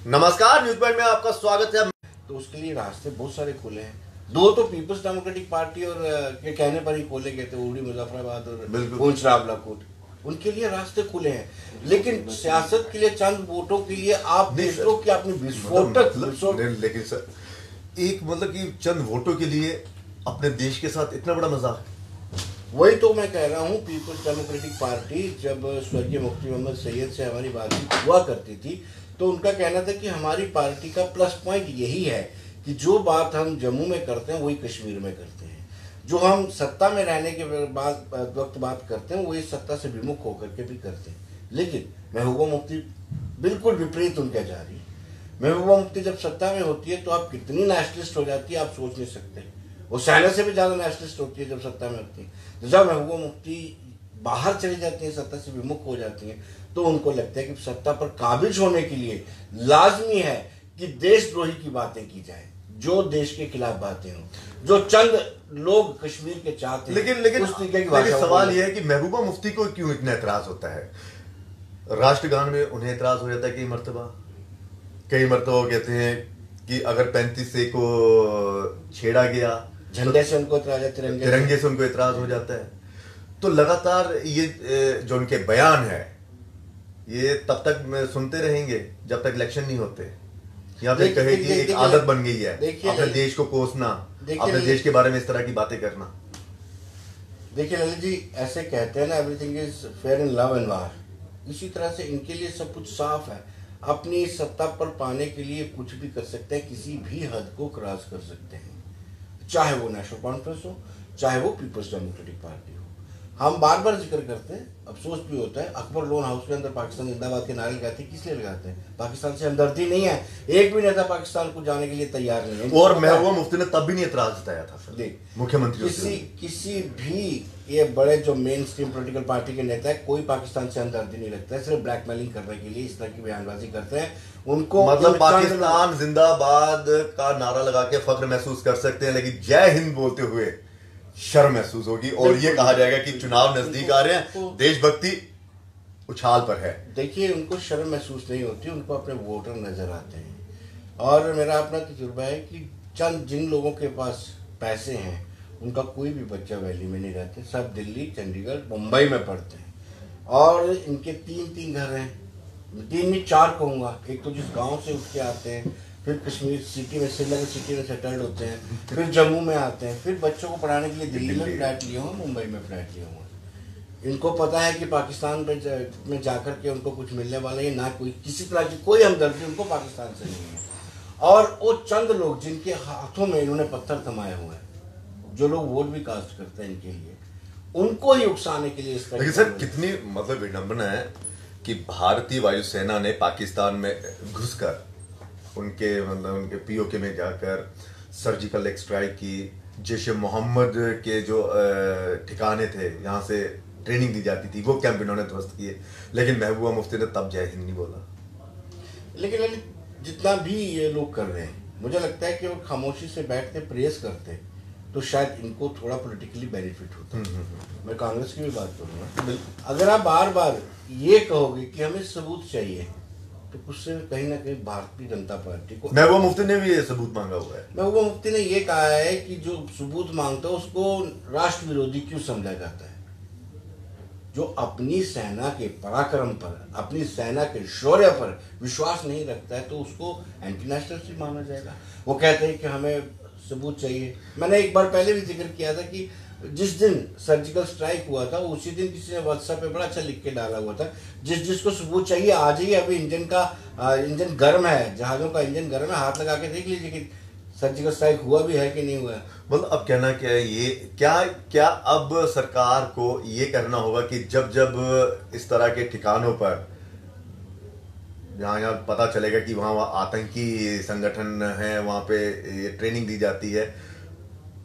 नमस्कार, news point में आपका स्वागत है। तो उसके लिए रास्ते बहुत सारे खुले हैं। दो तो पीपल्स डेमोक्रेटिक पार्टी और के कहने पर ही खोले गए थे, उड़ी मुजफ्फराबाद और पूंछ रावलाकोट, उनके लिए रास्ते खुले हैं। लेकिन सियासत के लिए चंद वोटों के लिए आप देशों की अपनी विस्फोटक लेकिन सर एक कि चंद वोटों के लिए अपने देश के साथ इतना बड़ा मजाक। वही तो मैं कह रहा हूँ। पीपल्स डेमोक्रेटिक पार्टी जब स्वर्गीय मुफ्ती मोहम्मद सैयद से हमारी बातचीत हुआ करती थी तो उनका कहना था कि हमारी पार्टी का प्लस पॉइंट यही है कि जो बात हम जम्मू में करते हैं वही कश्मीर में करते हैं, जो हम सत्ता में रहने के बाद वक्त बात करते हैं वही सत्ता से विमुख होकर के भी करते हैं। लेकिन महबूबा मुफ्ती बिल्कुल विपरीत उनका जा रही है। महबूबा मुफ्ती जब सत्ता में होती है तो आप कितनी नेशनलिस्ट हो जाती है आप सोच नहीं सकते। वो सेना से भी ज्यादा नेशनलिस्ट होती है जब सत्ता में होती है। जब महबूबा मुफ्ती बाहर चली जाती है, सत्ता से विमुख हो जाती हैं, तो उनको लगता है कि सत्ता पर काबिज होने के लिए लाजमी है कि देशद्रोही की बातें की जाए, जो देश के खिलाफ बातें हों, जो चंद लोग कश्मीर के चाहते हैं। लेकिन सवाल यह है कि महबूबा मुफ्ती को क्यों इतना एतराज होता है? राष्ट्रगान में उन्हें एतराज हो जाता है कई मरतबा वो कहते हैं कि अगर 35 को छेड़ा गया, झंडे से उनको एतराज है, तिरंगे से उनको एतराज हो जाता है। तो लगातार ये जो उनके बयान है ये तब तक सुनते रहेंगे जब तक इलेक्शन नहीं होते। यहाँ पे कहे कि एक आदत बन गई है अपने देश को कोसना, अपने देश के बारे में इस तरह की बातें करना। देखिए ललित जी, ऐसे कहते हैं ना, everything is fair in love and वार। इसी तरह से इनके लिए सब कुछ साफ है। अपनी सत्ता पर पाने के लिए कुछ भी कर सकते हैं, किसी भी हद को क्रॉस कर सकते हैं, चाहे वो नेशनल कॉन्फ्रेंस हो, चाहे वो पीपल्स डेमोक्रेटिक पार्टी हो। हम बार बार जिक्र करते हैं, अफसोस भी होता है, अकबर लोन हाउस के अंदर पाकिस्तान जिंदाबाद के नारे लगाते हैं, किस लिए लगाते हैं? पाकिस्तान से हमदर्दी नहीं है, एक भी नेता पाकिस्तान को जाने के लिए तैयार नहीं है। और महबूबा मुफ्ती ने तब भी नहीं एतराज जताया था मुख्यमंत्री। किसी भी ये बड़े जो मेन स्ट्रीम पॉलिटिकल पार्टी के नेता है, कोई पाकिस्तान से हमदर्दी नहीं रखता है, सिर्फ ब्लैकमेलिंग करने के लिए इस तरह की बयानबाजी करते हैं। उनको पाकिस्तान जिंदाबाद का नारा लगा के फख्र महसूस कर सकते हैं, लेकिन जय हिंद बोलते हुए शर्म महसूस होगी और ये कहा जाएगा कि चुनाव नजदीक आ रहे हैं, देशभक्ति उछाल पर है। देखिए, उनको शर्म महसूस नहीं होती, उनको अपने वोटर नजर आते हैं। और मेरा अपना तजुर्बा है कि चंद जिन लोगों के पास पैसे हैं उनका कोई भी बच्चा वैली में नहीं रहते, सब दिल्ली, चंडीगढ़, मुंबई में पढ़ते हैं। और इनके तीन घर हैं, 3 नहीं 4 कहूँगा। एक तो जिस गाँव से उठ के आते हैं, फिर कश्मीर सिटी में, श्रीनगर सिटी में सेटल्ड होते हैं, फिर जम्मू में आते हैं, फिर बच्चों को पढ़ाने के लिए दिल्ली में फ्लैट लिए हुए, मुंबई में फ्लैट लिए हुए। इनको पता है कि पाकिस्तान में जाकर के उनको कुछ मिलने वाला है ना, कोई किसी तरह की कोई हमदर्दी उनको पाकिस्तान से नहीं है। और वो चंद लोग जिनके हाथों में इन्होंने पत्थर थमाए हुए हैं, जो लोग वोट भी कास्ट करते हैं इनके लिए, उनको ही उकसाने के लिए इस तरह। लेकिन सर कितनी विडंबना है कि भारतीय वायुसेना ने पाकिस्तान में घुसकर उनके पीओके में जाकर सर्जिकल स्ट्राइक की, जैश मोहम्मद के जो ठिकाने थे यहाँ से ट्रेनिंग दी जाती थी वो कैंप इन्होंने ध्वस्त किए। लेकिन महबूबा मुफ्ती ने तब जय हिंद नहीं बोला। लेकिन जितना भी ये लोग कर रहे हैं, मुझे लगता है कि वो खामोशी से बैठते प्रेस करते तो शायद इनको थोड़ा पॉलिटिकली बेनिफिट होता। मैं कांग्रेस की भी बात करूँगा। अगर आप बार बार ये कहोगे कि हमें सबूत चाहिए, तो उससे कहीं ना कहीं भारतीय जनता पार्टी को, महबूबा मुफ्ती ने भी ये सबूत मांगा हुआ है। महबूबा मुफ्ती ने ये कहा है कि जो सबूत मांगता है उसको राष्ट्र विरोधी क्यों समझा जाता है। जो अपनी सेना के पराक्रम पर, अपनी सेना के शौर्य पर विश्वास नहीं रखता है तो उसको एंटी नेशनलिस्ट माना जाएगा। वो कहते हैं कि हमें सबूत चाहिए। मैंने एक बार पहले भी जिक्र किया था कि जिस दिन सर्जिकल स्ट्राइक हुआ था उसी दिन किसी ने व्हाट्सएप पे बड़ा अच्छा लिख के डाला हुआ था, जिसको सबूत चाहिए आ जाइए, अभी इंजन गर्म है, जहाजों का इंजन गर्म है, हाथ लगा के देख लीजिए कि सर्जिकल स्ट्राइक हुआ भी है कि नहीं हुआ है। मतलब अब कहना क्या है, ये क्या अब सरकार को ये करना होगा कि जब इस तरह के ठिकानों पर जहाँ पता चलेगा कि वहाँ आतंकी संगठन है, वहाँ पे ये ट्रेनिंग दी जाती है,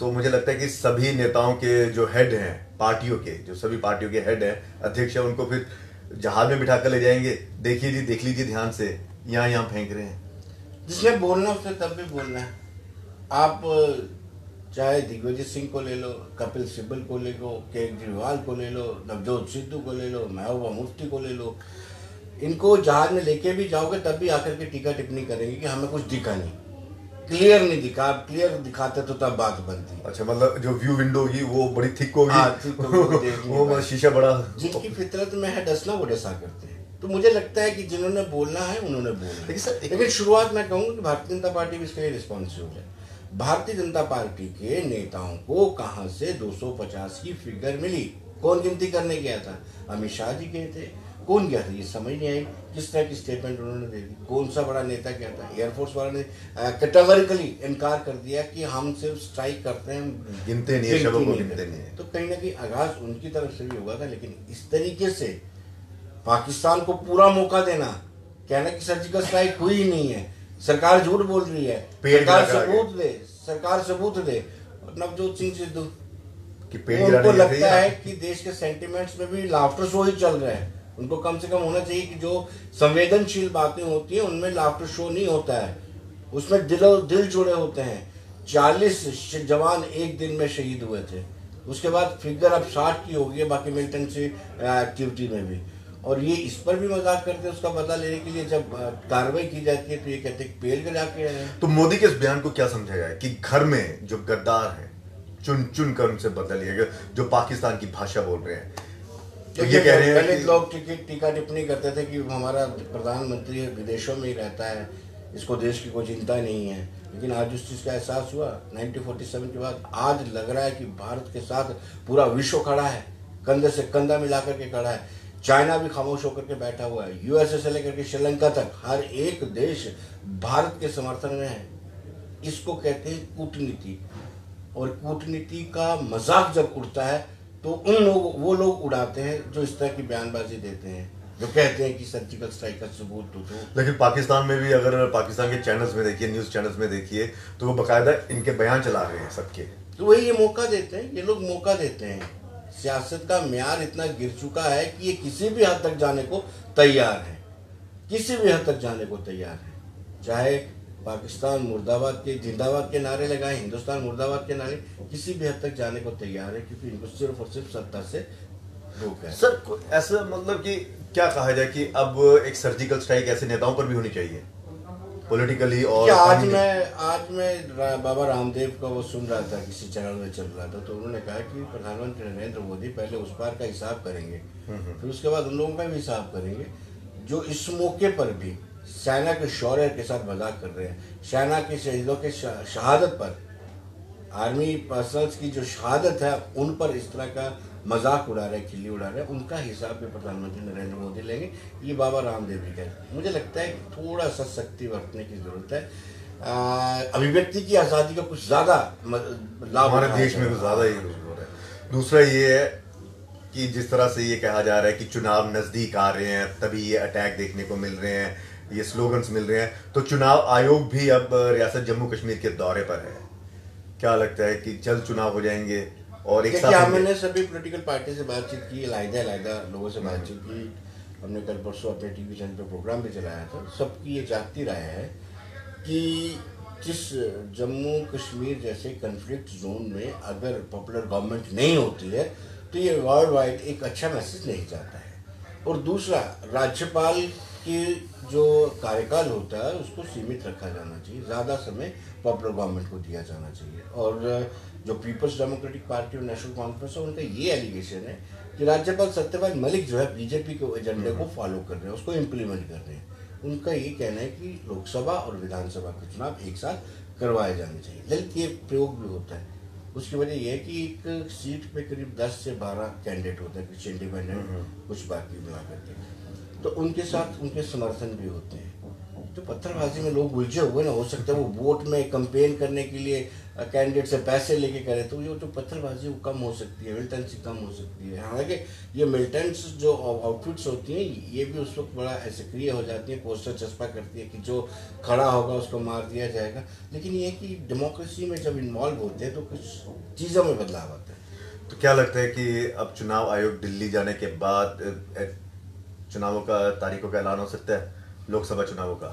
तो मुझे लगता है कि सभी नेताओं के जो हेड हैं पार्टियों के, जो सभी पार्टियों के हेड हैं, अध्यक्ष हैं, उनको फिर जहाज में बिठा कर ले जाएंगे। देखिए जी, देख लीजिए ध्यान से, यहाँ फेंक रहे हैं। जिसने बोलना उसने तब भी बोलना है। आप चाहे दिग्विजय सिंह को ले लो, कपिल सिब्बल को ले लो, केजरीवाल को ले लो, नवजोत सिद्धू को ले लो, महबूबा मुफ्ती को ले लो, इनको जहाज में लेके भी जाओगे तब भी आकर के टीका टिप्पणी करेंगे कि हमें कुछ दिखा नहीं, क्लियर नहीं दिखा। क्लियर दिखाते तो तब बात बनती। अच्छा, मतलब जो व्यू विंडो होगी वो बड़ी थिक होगी। हाँ, थिक होगी, वो शीशा बड़ा। जिनकी फितरत में है डसना वो डसा करते हैं। तो मुझे लगता है कि जिन्होंने बोलना है उन्होंने बोलना है। लेकिन शुरुआत मैं कहूँगा कि भारतीय जनता पार्टी भी इसके लिए रिस्पॉन्सिबल है। भारतीय जनता पार्टी के नेताओं को कहाँ से 250 की फिगर मिली? कौन गिनती करने गया था? अमित शाह जी गए थे। कौन गया था? ये समझ नहीं आई किस तरह की स्टेटमेंट उन्होंने दे दी। कौन सा बड़ा नेता गया था? एयरफोर्स वाले ने कैटेगोरिकली इनकार कर दिया कि हम सिर्फ स्ट्राइक करते हैं, गिनते नहीं है, शब्दों को गिनते नहीं है। तो कहीं ना कहीं आगाज उनकी तरफ से भी होगा था। लेकिन इस तरीके से पाकिस्तान को पूरा मौका देना, कहना कि सर्जिकल स्ट्राइक हुई ही नहीं है, सरकार झूठ बोल रही है, सरकार सबूत दे। नवजोत सिंह सिद्धू उनको लगता है कि देश के सेंटिमेंट्स में भी लाफ्टर शो ही चल रहा है। उनको कम से कम होना चाहिए कि जो संवेदनशील बातें होती हैं उनमें लाफ्टर शो नहीं होता है, उसमें दिल जुड़े होते हैं। 40 जवान एक दिन में शहीद हुए थे, उसके बाद फिगर अब 60 की हो गई है बाकी मिलिटेंसी एक्टिविटी में भी। और ये इस पर भी मजाक करते हैं, उसका बदला लेने के लिए जब कार्रवाई की जाती है तो ये कहते हैं पेड़ गिरा के आए हैं। तो मोदी के इस बयान को क्या समझा जाए कि घर में जो गद्दार है चुन चुन कर उनसे बदला लिया गया, जो पाकिस्तान की भाषा बोल रहे हैं, तो ये कह रहे हैं पहले लोग टीका टिप्पणी करते थे कि हमारा प्रधानमंत्री विदेशों में ही रहता है, इसको देश की कोई चिंता नहीं है। लेकिन आज उस चीज़ का एहसास हुआ 1947 के बाद। आज लग रहा है कि भारत के साथ पूरा विश्व खड़ा है, कंधे से कंधा मिलाकर के खड़ा है। चाइना भी खामोश होकर के बैठा हुआ है। यूएसए से लेकर के श्रीलंका तक हर एक देश भारत के समर्थन में है। इसको कहते हैं कूटनीति। और कूटनीति का मजाक जब उड़ता है तो वो लोग उड़ाते हैं जो इस तरह की बयानबाजी देते हैं, जो कहते हैं कि सर्जिकल स्ट्राइक का सबूत तो। लेकिन पाकिस्तान में भी अगर पाकिस्तान के चैनल्स में देखिए, न्यूज चैनल्स में देखिए, तो वो बकायदा इनके बयान चला रहे हैं सबके। तो वही ये मौका देते हैं, ये लोग मौका देते हैं। सियासत का म्यार इतना गिर चुका है कि ये किसी भी हद तक जाने को तैयार है, किसी भी हद तक जाने को तैयार है। चाहे पाकिस्तान मुर्दाबाद के जिंदाबाद के नारे लगाए, हिंदुस्तान मुर्दाबाद के नारे, किसी भी हद तक जाने को तैयार है, क्योंकि इनको सिर्फ और सिर्फ सत्ता से रोक है। सर ऐसा मतलब कि क्या कहा जाए कि अब एक सर्जिकल स्ट्राइक ऐसे नेताओं पर भी होनी चाहिए पॉलिटिकली। और आज मैं बाबा रामदेव का वो सुन रहा था, किसी चैनल में चल रहा था, तो उन्होंने कहा कि प्रधानमंत्री नरेंद्र मोदी पहले उस पार का हिसाब करेंगे, फिर उसके बाद उन लोगों का भी हिसाब करेंगे जो इस मौके पर भी सेना के शौर्य के साथ मजाक कर रहे हैं। सेना के शहीदों के शहादत पर, आर्मी पर्सनल्स की जो शहादत है उन पर इस तरह का मजाक उड़ा रहे, खिल्ली उड़ा रहे, उनका हिसाब भी प्रधानमंत्री नरेंद्र मोदी लेंगे। ये बाबा रामदेव भी कहते। मुझे लगता है कि थोड़ा सा सख्ती बरतने की जरूरत है। अभिव्यक्ति की आज़ादी का कुछ ज़्यादा लाभ हमारे देश में कुछ ज़्यादा ही हो रहा है। दूसरा ये है कि जिस तरह से ये कहा जा रहा है कि चुनाव नज़दीक आ रहे हैं तभी ये अटैक देखने को मिल रहे हैं, ये स्लोगन्स मिल रहे हैं, तो चुनाव आयोग भी अब रियासत जम्मू कश्मीर के दौरे पर है। क्या लगता है कि जल्द चुनाव हो जाएंगे? और एक साथ हमने सभी पॉलिटिकल पार्टी से बातचीत की, अलग-अलग लोगों से बातचीत की। हमने कल परसों अपने टीवी चैनल पर प्रोग्राम भी चलाया था। सबकी ये जागती राय है कि जिस जम्मू कश्मीर जैसे कन्फ्लिक्ट जोन में अगर पॉपुलर गवर्नमेंट नहीं होती है तो ये वर्ल्ड वाइड एक अच्छा मैसेज नहीं जाता है। और दूसरा, राज्यपाल की जो कार्यकाल होता है उसको सीमित रखा जाना चाहिए, ज़्यादा समय पॉपुलर गवर्नमेंट को दिया जाना चाहिए। और जो पीपल्स डेमोक्रेटिक पार्टी और नेशनल कॉन्फ्रेंस है उनका ये एलिगेशन है कि राज्यपाल सत्यपाल मलिक जो है बीजेपी के एजेंडे को फॉलो कर रहे हैं, उसको इम्प्लीमेंट कर रहे हैं। उनका ये कहना है कि लोकसभा और विधानसभा के चुनाव एक साथ करवाए जाने चाहिए। ललित ये प्रयोग भी होता है। उसकी वजह यह है कि एक सीट पे करीब 10 से 12 कैंडिडेट होते हैं, कुछ इंडिपेंडेंट कुछ बाकी मिला करके, तो उनके साथ उनके समर्थन भी होते हैं। तो पत्थरबाजी में लोग उलझे हुए ना, हो सकता है वो वोट में कैंपेन करने के लिए कैंडिडेट से पैसे लेके करे, तो ये जो पत्थरबाजी वो कम हो सकती है, मिलिटेंसी कम हो सकती है। हालांकि ये मिलिटेंट्स जो आउटफिट्स होती हैं ये भी उस वक्त बड़ा सक्रिय हो जाती है, पोस्टर चस्पा करती है कि जो खड़ा होगा उसको मार दिया जाएगा। लेकिन ये कि डेमोक्रेसी में जब इन्वॉल्व होते हैं तो कुछ चीज़ों में बदलाव आता है। तो क्या लगता है कि अब चुनाव आयोग दिल्ली जाने के बाद चुनावों का तारीखों का ऐलान हो सकता है, लोकसभा चुनावों का?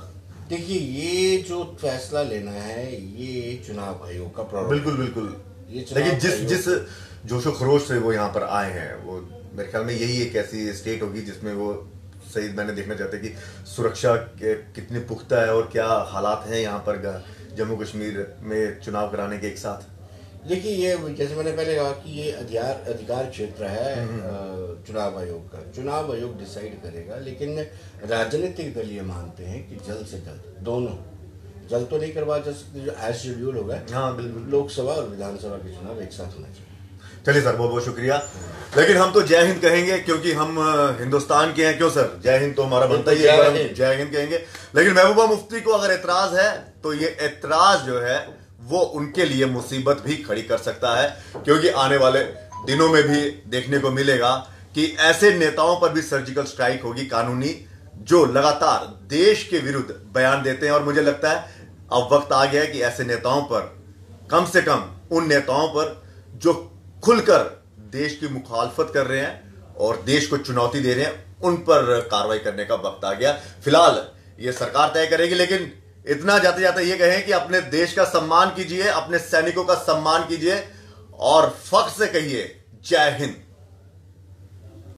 देखिए, ये जो फैसला लेना है ये चुनाव आयोग का प्रॉब्लम। बिल्कुल। लेकिन जिस जोशो खरोश से वो यहाँ पर आए हैं, वो मेरे ख्याल में यही एक ऐसी स्टेट होगी जिसमें वो सईद मैंने देखना चाहते कि सुरक्षा कितनी पुख्ता है और क्या हालात हैं यहाँ पर जम्मू कश्मीर में चुनाव कराने के एक साथ। देखिए, ये जैसे मैंने पहले कहा कि ये अधिकार क्षेत्र है चुनाव आयोग का। चुनाव आयोग डिसाइड करेगा, लेकिन राजनीतिक दल ये मानते हैं कि जल्द से जल्द दोनों, जल्द तो नहीं करवा जा सकते, जो एज शेड्यूल होगा, हाँ बिल्कुल, लोकसभा और विधानसभा के चुनाव एक साथ होना चाहिए। चलिए सर, बहुत बहुत शुक्रिया। लेकिन हम तो जय हिंद कहेंगे क्योंकि हम हिंदुस्तान के हैं। क्यों सर, जय हिंद तो हमारा बनता ही है, जय हिंद कहेंगे। लेकिन महबूबा मुफ्ती को अगर एतराज है तो ये एतराज जो है वो उनके लिए मुसीबत भी खड़ी कर सकता है, क्योंकि आने वाले दिनों में भी देखने को मिलेगा कि ऐसे नेताओं पर भी सर्जिकल स्ट्राइक होगी कानूनी, जो लगातार देश के विरुद्ध बयान देते हैं। और मुझे लगता है अब वक्त आ गया है कि ऐसे नेताओं पर, कम से कम उन नेताओं पर जो खुलकर देश की मुखालफत कर रहे हैं और देश को चुनौती दे रहे हैं, उन पर कार्रवाई करने का वक्त आ गया। फिलहाल ये सरकार तय करेगी, लेकिन इतना जाते जाते ये कहें कि अपने देश का सम्मान कीजिए, अपने सैनिकों का सम्मान कीजिए और फख्र से कहिए जय हिंद।